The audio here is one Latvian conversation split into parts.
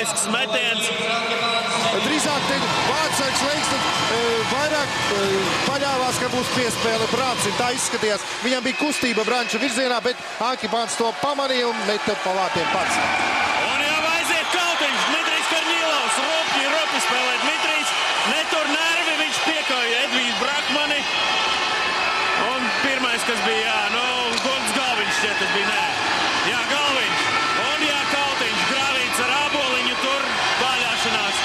lielisks metiens. Drīzāk te Vārtsargs Leikstam vairāk paļāvās, ka būs piespēle Brancim. Tā izskatījās. Viņam bija kustība Branča virzienā, bet Ankipāns to pamanīja un meta pa vārtiem pats. Un jau aiziet Kaltiņš, Dmitrijs Karņīlovs, ropi spēlē Dmitrijs, netur nervi, viņš piekauja Edvīdu Brakmani. Un pirmais, kas bija, Gunts Galviņš šķiet, tas bija, Jā, Galviņš. Un jā, Kaltiņš, grāvīts ar āboliņu, tur bāļāšanās.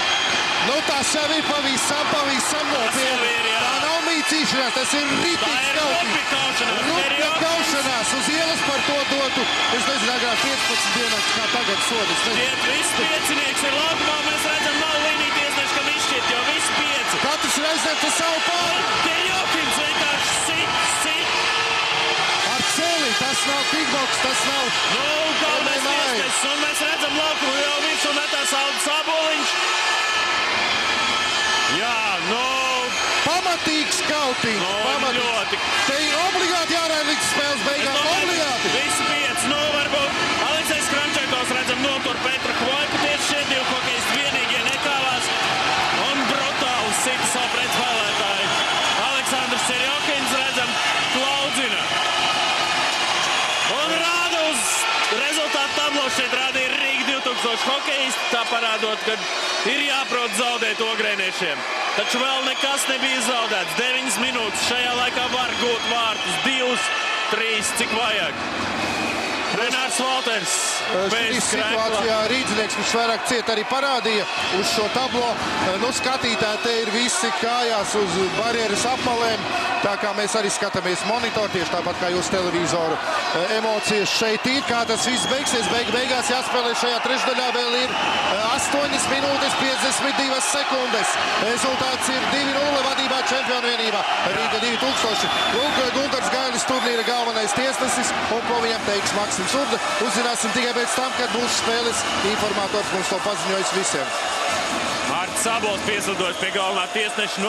Tas jau ir pavisam nopietni. Tā nav mīcīšanās, tas ir ritīgs kaušanās. Rupja kaušanās uz ielas par to dotu. Es nezinu, agrāk 15 dienas, kā tagad sodis. Viss piecinieks ir laukumā, mēs redzam, nav līnija tiesneši, kam izšķiet, jo visi pieci. Katrs ir aizņemts ar savu pāri. Terjokins vienkārši sit. Ar celi, tas nav kickboks, tas nav. Galvenais tiesnesis, un mēs redzam laukumu jau visu metās Āboliņš. Jā, pamatīgs Kaltiņš. Ļoti. Te ir obligāti jāraida līdz spēles beigām. Obligāti. Visi 5, varbūt Aleksejs Krančēkovs redzam notur Petru Hvojku. Tieši šie divi hokejisti vienīgie nekāvās. Un brutāli sita savu pretspēlētāju. Aleksandrs Terjokins redzam klaudzina. Un rāda uz rezultātu tablo šeit rādīja Rīga 2000 hokejisti. Tā parādot, ka ir jāprot zaudēt ogrēniešiem. Taču vēl nekas nebija zaudēts. 9 minūtes šajā laikā var gūt vārtus. 2, 3, cik vajag. Renārs Valters. Šī situācijā Rīdzinieks visvairāk ciet arī parādīja uz šo tablo. Skatītāji te ir visi kājās uz barjeras apmalēm. Tā kā mēs arī skatāmies monitoru, tieši tāpat kā jūs televizoru. Emocijas šeit ir, kā tas viss beigsies. Beigās jāspēlē šajā trešdaļā vēl ir 8 minūtes 52 sekundes. Rezultāts ir 2-0 vadībā Čempionu vienībā. Rīga 2000. Lūk, Guntars Gailis turnīra galvenais tiesnesis, un ko viņam teiks Maksims Urda. Uzzināsim tikai pēc tam, kad būs spēles informators mums to paziņojis visiem. Mārts Sabols pieslidojas pie galvenā tiesneša.